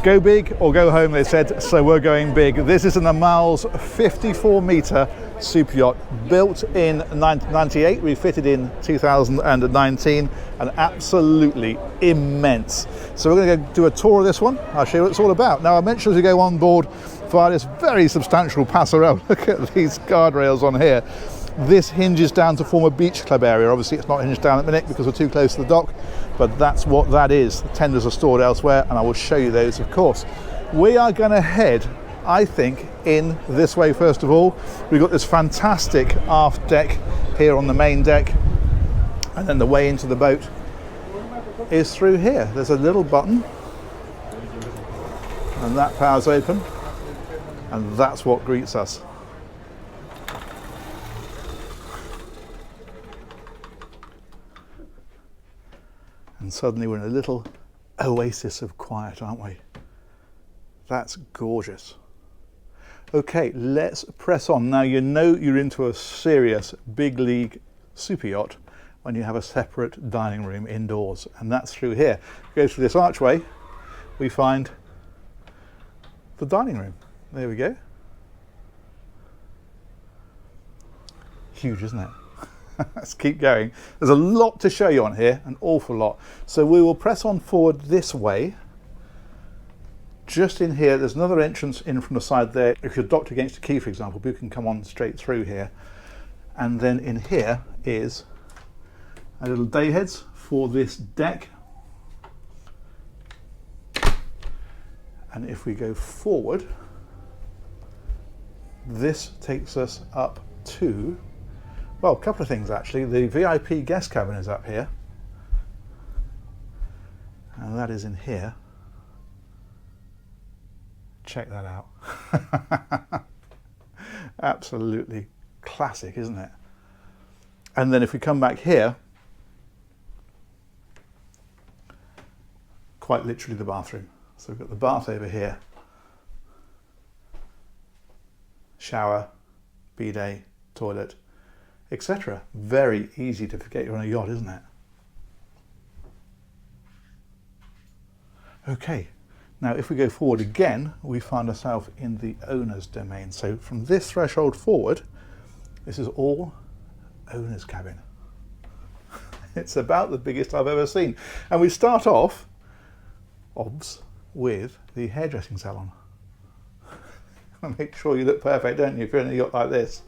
Go big or go home, they said, so we're going big. This is an Amels 54-metre super yacht, built in 1998, refitted in 2019, and absolutely immense. So we're going to go do a tour of this one. I'll show you what it's all about. Now, I mentioned as we go on board via this very substantial passerelle, look at these guardrails on here. This hinges down to form a beach club area. Obviously it's not hinged down at the minute because we're too close to the dock, but that's what that is. The tenders are stored elsewhere, and I will show you those, of course. We are going to head, I think, in this way first of all. We've got this fantastic aft deck here on the main deck, and then the way into the boat is through here. There's a little button, and that powers open, and that's what greets us. And suddenly we're in a little oasis of quiet, aren't we? That's gorgeous. Okay, let's press on. Now, you know you're into a serious big league super yacht when you have a separate dining room indoors, and that's through here. Go through this archway, we find the dining room. There we go. Huge, isn't it? Let's keep going. There's a lot to show you on here, an awful lot. So we will press on forward this way. Just in here, there's another entrance in from the side there. If you're docked against a quay, for example, you can come on straight through here. And then in here is a little day heads for this deck. And if we go forward, this takes us up to, well, a couple of things actually. The VIP guest cabin is up here, and that is in here. Check that out. Absolutely classic, isn't it? And then if we come back here, quite literally the bathroom. So we've got the bath over here, shower, bidet, toilet, etc. Very easy to forget you're on a yacht, isn't it? Okay, now if we go forward again, we find ourselves in the owner's domain. So from this threshold forward, this is all owner's cabin. It's about the biggest I've ever seen. And we start off, obs, with the hairdressing salon. Make sure you look perfect, don't you, if you're in a yacht like this.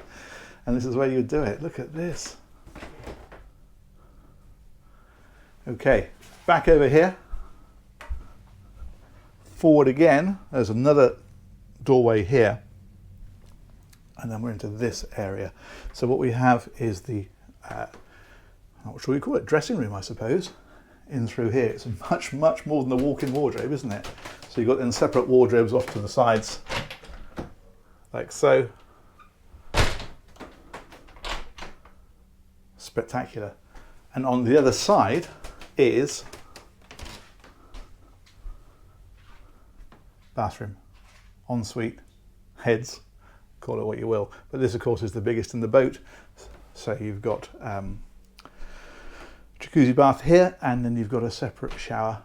And this is where you do it. Look at this. Okay, back over here. Forward again. There's another doorway here. And then we're into this area. So what we have is the, what shall we call it? Dressing room, I suppose. In through here. It's much, much more than a walk-in wardrobe, isn't it? So you've got then separate wardrobes off to the sides, like so. Spectacular. And on the other side is bathroom, ensuite, heads, call it what you will. But this, of course, is the biggest in the boat. So you've got jacuzzi bath here, and then you've got a separate shower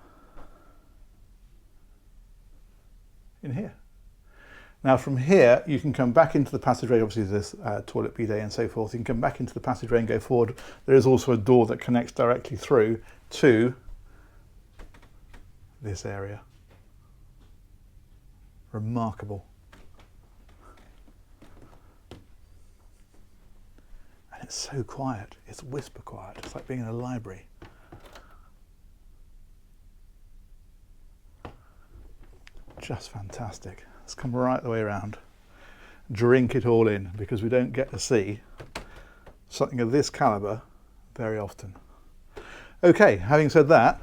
in here. Now from here, you can come back into the passageway. Obviously there's toilet, bidet and so forth. You can come back into the passageway and go forward. There is also a door that connects directly through to this area. Remarkable. And it's so quiet. It's whisper quiet. It's like being in a library. Just fantastic. Let's come right the way around, drink it all in, because we don't get to see something of this calibre very often. Okay, having said that,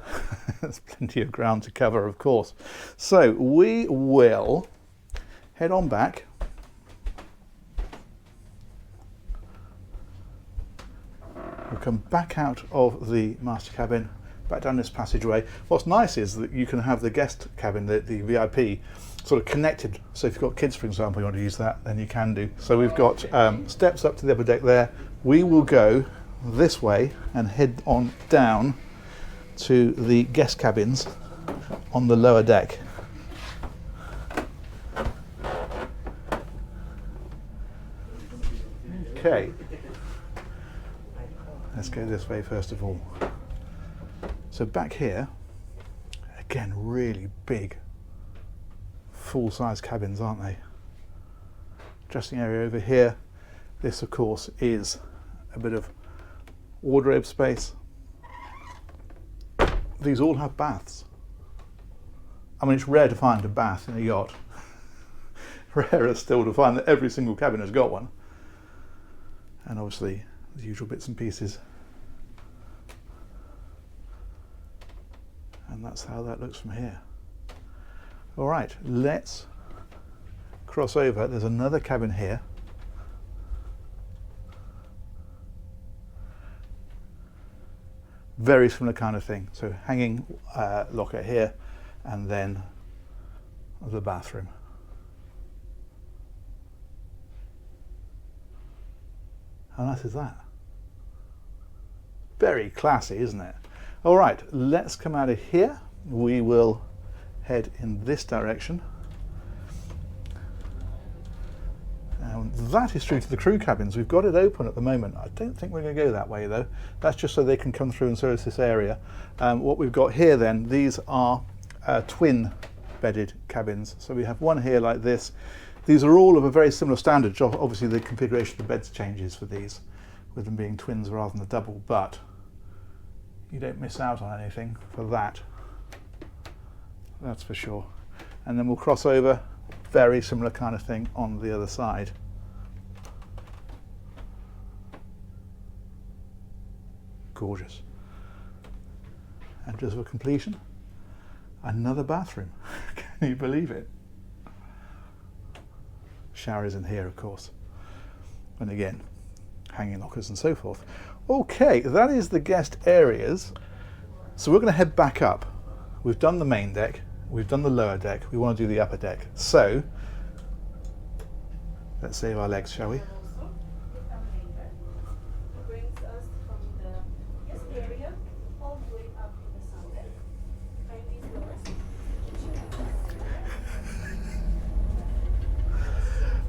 there's plenty of ground to cover, of course. So we will head on back. We'll come back out of the master cabin, back down this passageway. What's nice is that you can have the guest cabin, the VIP, sort of connected. So if you've got kids, for example, you want to use that, then you can do. So we've got steps up to the upper deck there. We will go this way and head on down to the guest cabins on the lower deck. Okay, let's go this way first of all. So back here, again, really big, full-size cabins, aren't they? Dressing area over here. This, of course, is a bit of wardrobe space. These all have baths. I mean, it's rare to find a bath in a yacht. Rarer still to find that every single cabin has got one. And obviously, the usual bits and pieces. And that's how that looks from here. All right, let's cross over. There's another cabin here. Very similar kind of thing. So hanging locker here, and then the bathroom. How nice is that? Very classy, isn't it? All right, let's come out of here. We will head in this direction. And that is through to the crew cabins. We've got it open at the moment. I don't think we're going to go that way though. That's just so they can come through and service this area. What we've got here then, these are twin bedded cabins. So we have one here like this. These are all of a very similar standard. Obviously the configuration of the beds changes for these, with them being twins rather than the double, but you don't miss out on anything for that. That's for sure. And then we'll cross over, very similar kind of thing on the other side. Gorgeous. And just for completion, another bathroom. Can you believe it? Shower is in here, of course. And again, hanging lockers and so forth. Okay, that is the guest areas. So we're going to head back up. We've done the main deck, we've done the lower deck, we want to do the upper deck. So let's save our legs, shall we?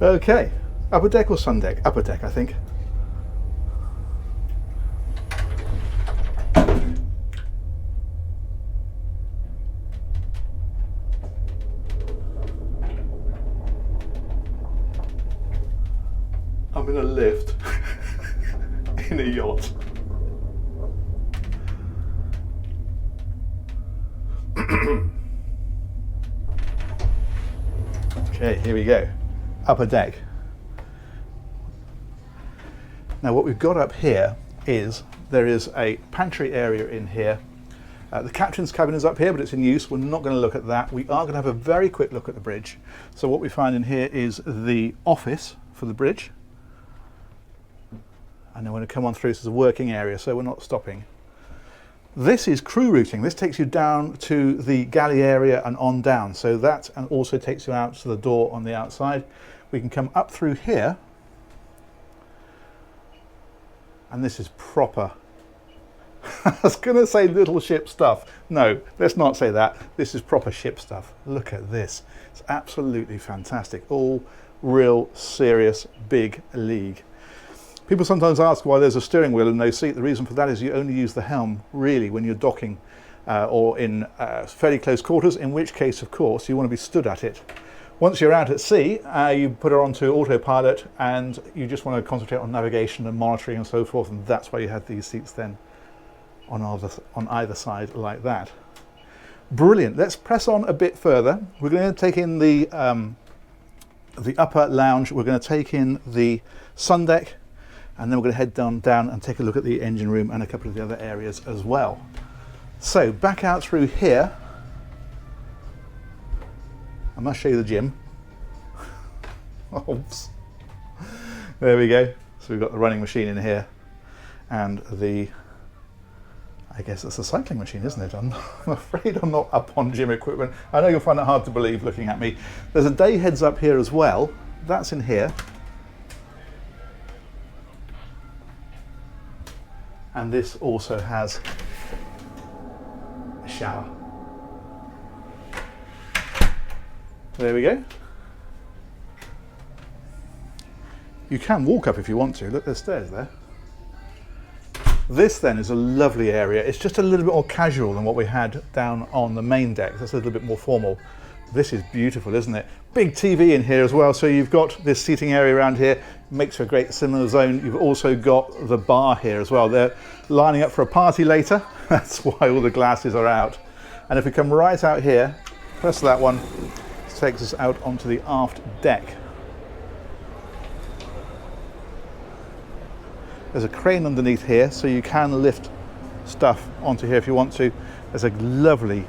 Okay, upper deck or sun deck? Upper deck, I think. I'm in a lift in a yacht. Okay, here we go. Upper deck. Now what we've got up here is there is a pantry area in here. The captain's cabin is up here, but it's in use. We're not going to look at that. We are going to have a very quick look at the bridge. So what we find in here is the office for the bridge. And then we're going to come on through, this is a working area, so we're not stopping. This is crew routing. This takes you down to the galley area and on down. So that and also takes you out to the door on the outside. We can come up through here. And this is proper. I was going to say little ship stuff. No, let's not say that. This is proper ship stuff. Look at this. It's absolutely fantastic. All real serious big league. People sometimes ask why there's a steering wheel and no seat. The reason for that is you only use the helm really when you're docking or in fairly close quarters, in which case, of course, you want to be stood at it. Once you're out at sea, you put her onto autopilot and you just want to concentrate on navigation and monitoring and so forth, and that's why you have these seats then on either side like that. Brilliant. Let's press on a bit further. We're going to take in the upper lounge. We're going to take in the sun deck. And then we're going to head down and take a look at the engine room and a couple of the other areas as well. So back out through here. I must show you the gym. Oops. There we go. So we've got the running machine in here and the, I guess it's a cycling machine, isn't it? I'm afraid I'm not up on gym equipment. I know you'll find it hard to believe looking at me. There's a day heads up here as well. That's in here. And this also has a shower. There we go. You can walk up if you want to. Look, there's stairs there. This then is a lovely area. It's just a little bit more casual than what we had down on the main deck. That's a little bit more formal. This is beautiful, isn't it? Big TV in here as well. So you've got this seating area around here, makes for a great cinema zone. You've also got the bar here as well. They're lining up for a party later. That's why all the glasses are out. And if we come right out here, press that one, it takes us out onto the aft deck. There's a crane underneath here, so you can lift stuff onto here if you want to. There's a lovely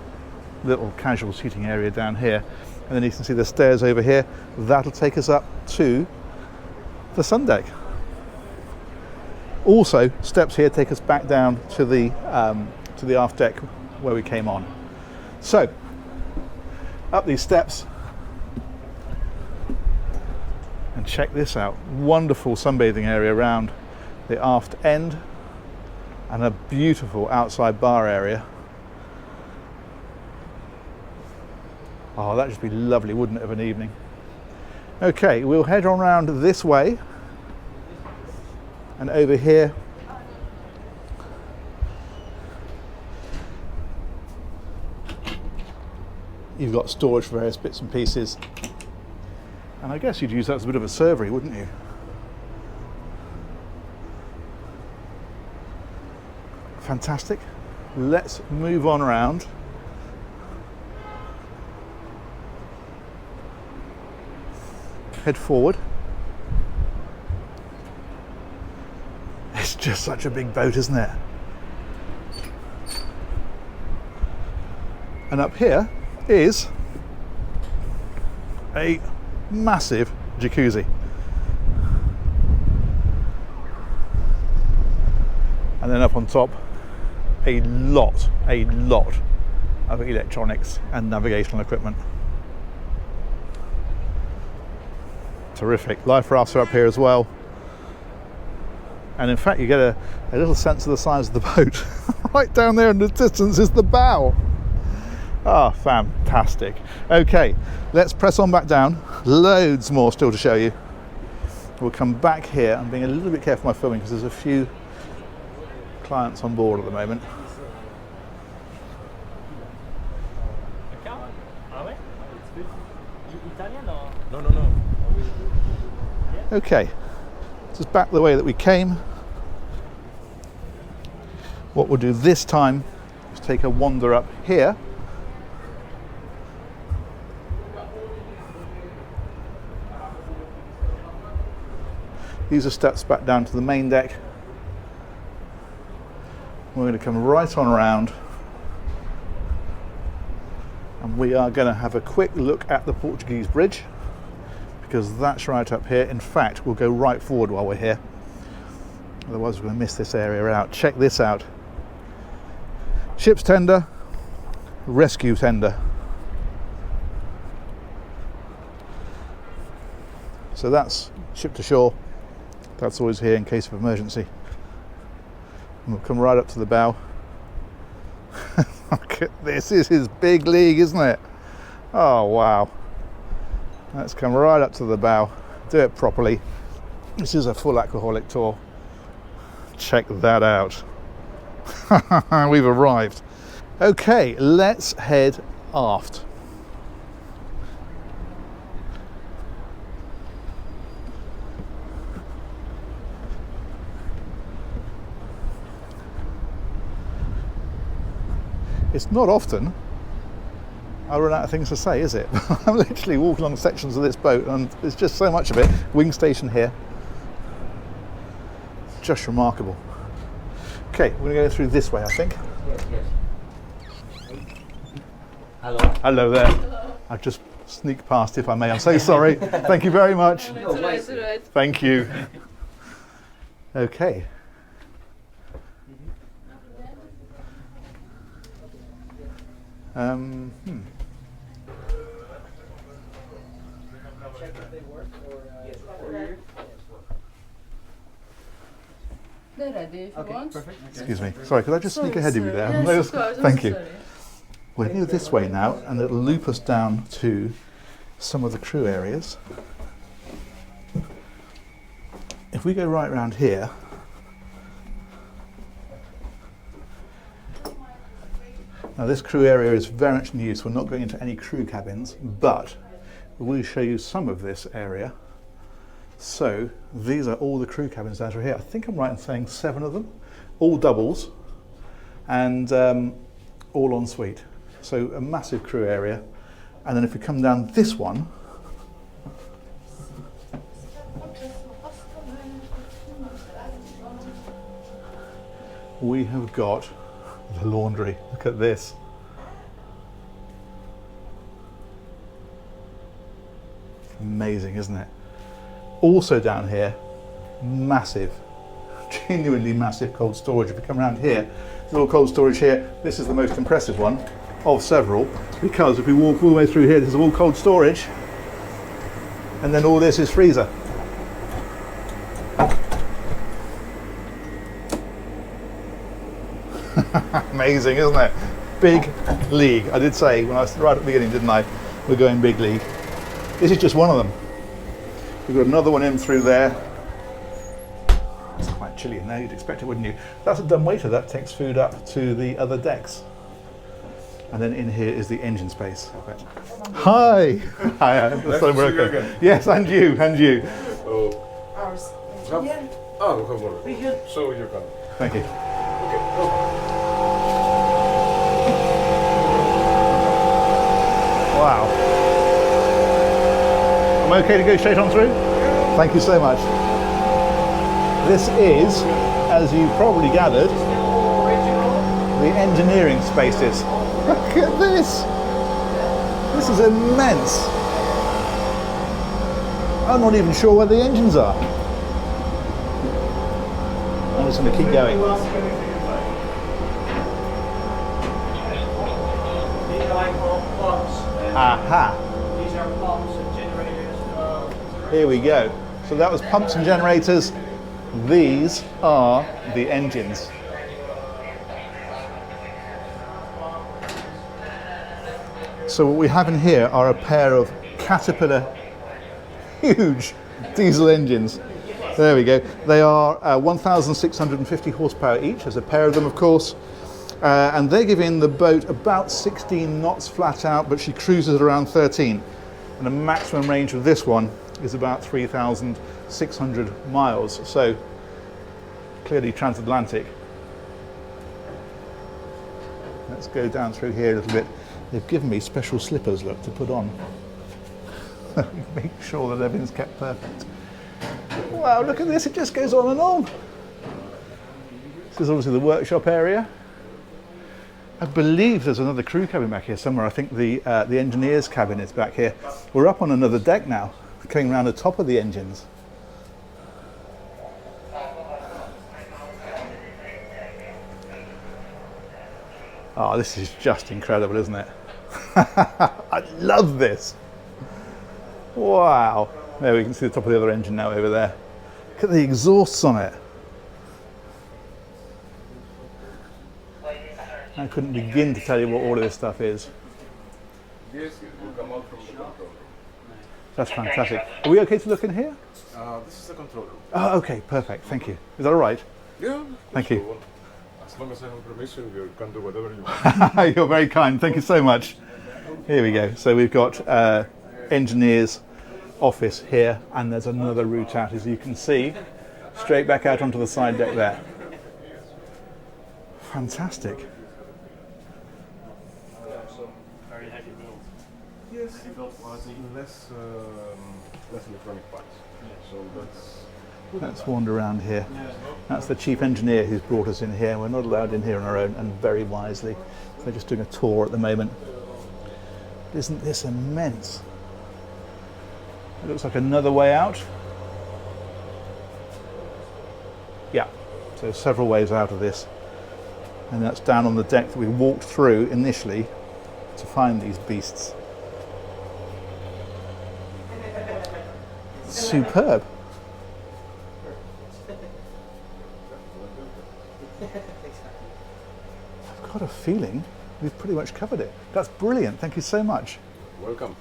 little casual seating area down here. And then you can see the stairs over here. That'll take us up to the sun deck. Also, steps here take us back down to the aft deck where we came on. So, up these steps, and check this out. Wonderful sunbathing area around the aft end, and a beautiful outside bar area. Oh, that'd just be lovely, wouldn't it, of an evening? Okay, we'll head on around this way, and over here you've got storage for various bits and pieces, and I guess you'd use that as a bit of a servery, wouldn't you? Fantastic. Let's move on around. Head forward. It's just such a big boat, isn't it? And up here is a massive jacuzzi. And then up on top, a lot of electronics and navigational equipment. Terrific. Life rafts are up here as well. And in fact, you get a little sense of the size of the boat. Right down there in the distance is the bow. Ah, fantastic. Okay, let's press on back down. Loads more still to show you. We'll come back here. I'm being a little bit careful with my filming because there's a few clients on board at the moment. No. Okay, just back the way that we came. What we'll do this time is take a wander up here. These are steps back down to the main deck. We're going to come right on around, and we are going to have a quick look at the Portuguese bridge, because that's right up here. In fact, we'll go right forward while we're here, otherwise we're going to miss this area out. Check this out. Ship's tender, rescue tender. So that's ship to shore. That's always here in case of emergency. And we'll come right up to the bow. Look at this, this is big league, isn't it? Oh wow. Let's come right up to the bow, do it properly. This is a full alcoholic tour. Check that out. We've arrived. Okay, let's head aft. It's not often I run out of things to say, is it? I'm literally walking along sections of this boat and there's just so much of it. Wing station here. Just remarkable. Okay, we're going to go through this way, I think. Yes. Hello. Hello there. Hello. I've just sneaked past, if I may. I'm so sorry. Thank you very much. Thank you. Okay. They're ready if you want. Perfect. Excuse me. Sorry, could I just sneak ahead of you there? Yes, of course. Thank you. Sorry. We're going to go this way now, and it'll loop us down to some of the crew areas. if we go right around here, now this crew area is very much in use. We're not going into any crew cabins, but we'll show you some of this area. So these are all the crew cabins down through here. I think I'm right in saying 7 of them, all doubles, and all en suite. So a massive crew area. And then if we come down this one, we have got the laundry. Look at this. Amazing, isn't it? Also down here, massive, genuinely massive cold storage. If we come around here, there's a little cold storage here. This is the most impressive one of several, because if we walk all the way through here, this is all cold storage, and then all this is freezer. Amazing, isn't it? Big league. I did say when I was right at the beginning, didn't I? We're going big league. This is just one of them. We've got another one in through there. It's quite chilly in there, you'd expect it, wouldn't you? That's a dumbwaiter, that takes food up to the other decks. And then in here is the engine space. Hi! Hi, Nice to see you again. Yes, and you, and you. Oh, Ours. yeah. Oh, we have one. So you can. Thank you. Okay, go. Wow. Am I okay to go straight on through? Thank you so much. This is, as you probably gathered, the engineering spaces. Look at this! This is immense. I'm not even sure where the engines are. I'm just going to keep going. Aha! These are pumps and generators. Here we go. So that was pumps and generators. These are the engines. So what we have in here are a pair of Caterpillar huge diesel engines. There we go. They are 1,650 horsepower each. There's a pair of them, of course. And they're giving the boat about 16 knots flat out, but she cruises around 13. And the maximum range of this one is about 3,600 miles. So clearly transatlantic. Let's go down through here a little bit. They've given me special slippers, look, to put on. Make sure that everything's kept perfect. Wow, look at this, it just goes on and on. This is obviously the workshop area. I believe there's another crew cabin back here somewhere. I think the engineer's cabin is back here. We're up on another deck now, coming around the top of the engines. Oh, this is just incredible, isn't it? I love this. Wow. There we can see the top of the other engine now over there. Look at the exhausts on it. I couldn't begin to tell you what all of this stuff is. Yes, it will come out from the control room. That's fantastic. Are we okay to look in here? This is the control room. Oh, okay, perfect. Thank you. Is that all right? Yeah. Thank you. As long as I have permission, you can do whatever you want. You're very kind. Thank you so much. Here we go. So we've got engineers' office here, and there's another route out, as you can see, straight back out onto the side deck there. Fantastic. Very heavy build. Yes, less electronic parts. So that's. Let's wander around here. That's the chief engineer who's brought us in here. We're not allowed in here on our own, and very wisely. So they're just doing a tour at the moment. Isn't this immense? It looks like another way out. Yeah, so several ways out of this. And that's down on the deck that we walked through initially to find these beasts. Superb. I've got a feeling we've pretty much covered it. That's brilliant. Thank you so much. Welcome.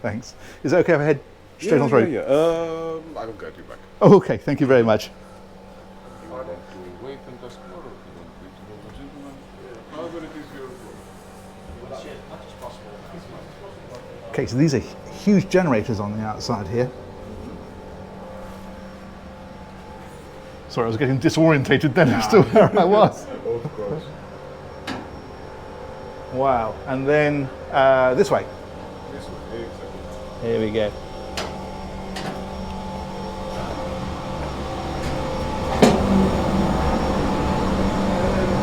Thanks. Is it okay if I head straight on through? Yeah. I will get you back. Oh, okay, thank you very much. You want to wait and ask more, or you want me to go to gentlemen? However it is your Okay, so these are huge generators on the outside here. Sorry, I was getting disorientated then as to where I was. Of course. Wow, and then this way. This way, exactly. Here we go.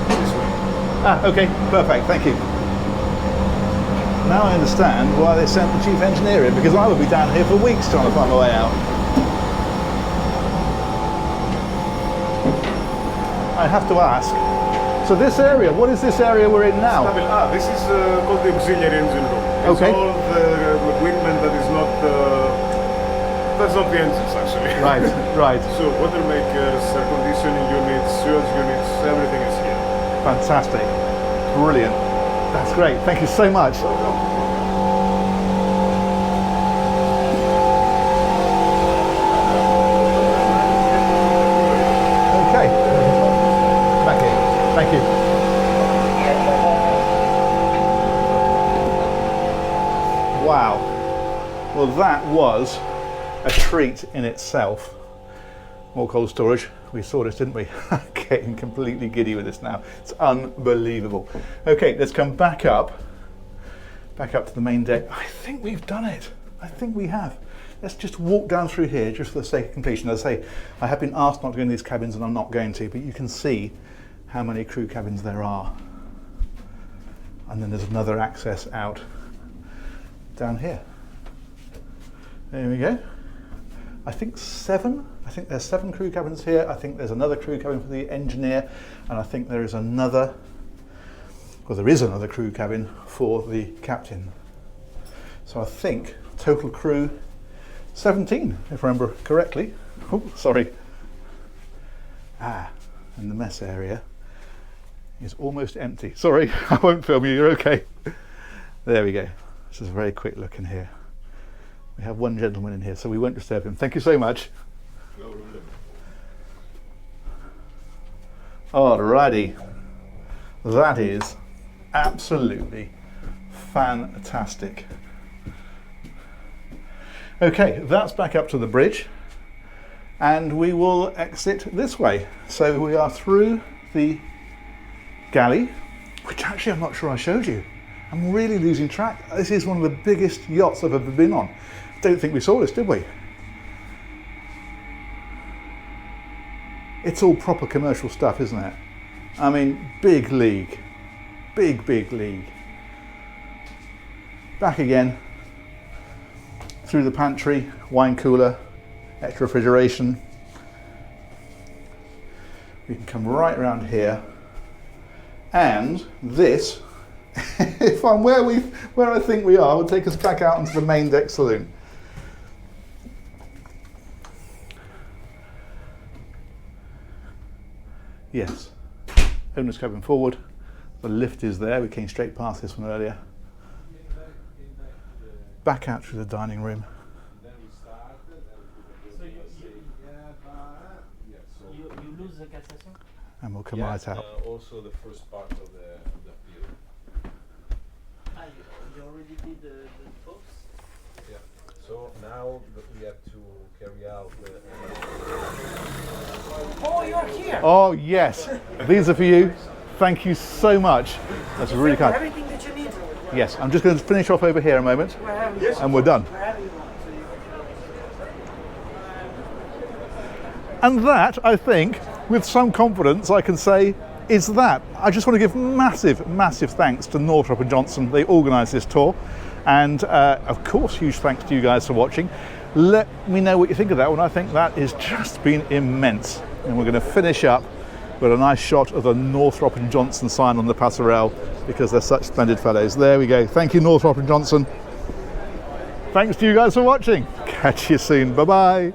This way. Ah, okay, perfect, thank you. Now I understand why they sent the chief engineer in, because I would be down here for weeks trying to find my way out. I have to ask, so this area, what is this area we're in now? This is called the auxiliary engine room. It's Okay. all the equipment that is not, that's not the engines actually. Right, right. So water makers, air conditioning units, sewage units, everything is here. Fantastic. Brilliant. That's great. Thank you so much. Okay. Back in. Thank you. Wow. Well, that was a treat in itself. More cold storage. We saw this, didn't we? Getting completely giddy with this now. It's unbelievable. Okay, let's come back up to the main deck. I think we've done it. I think we have. Let's just walk down through here just for the sake of completion. As I say, I have been asked not to go in these cabins and I'm not going to, but you can see how many crew cabins there are. And then there's another access out down here. There we go. I think 7. I think there's 7 crew cabins here. I think there's another crew cabin for the engineer, and I think there is another, well, there is another crew cabin for the captain. So I think total crew 17, if I remember correctly. Oh, sorry. And the mess area is almost empty. Sorry, I won't film you. You're okay. There we go. This is a very quick look in here. We have one gentleman in here, so we won't disturb him. Thank you so much. No problem. Alrighty. That is absolutely fantastic. Okay, that's back up to the bridge, and we will exit this way. So we are through the galley, which actually I'm not sure I showed you. I'm really losing track. This is one of the biggest yachts I've ever been on. Don't think we saw this, did we? It's all proper commercial stuff, isn't it? I mean, big league. Big league. Back again. Through the pantry, wine cooler, extra refrigeration. We can come right around here. And this, if I'm where I think we are, will take us back out into the main deck saloon. Yes, owner's cabin forward. The lift is there. We came straight past this one earlier. Back out through the dining room. So you lose the cassation? And we'll come right out. Also the first part of the field. You already did the books? Yeah. So now we have to carry out the. Oh, you're here! Oh yes, these are for you. Thank you so much. That's really kind. Everything that you need. Yes, I'm just going to finish off over here a moment, and we're done. And that, I think, with some confidence, I can say is that. I just want to give massive thanks to Northrop & Johnson. They organised this tour, and of course, huge thanks to you guys for watching. Let me know what you think of that one. I think that has just been immense. And we're going to finish up with a nice shot of the Northrop & Johnson sign on the passerelle, because they're such splendid fellows. There we go. Thank you, Northrop & Johnson. Thanks to you guys for watching. Catch you soon. Bye-bye.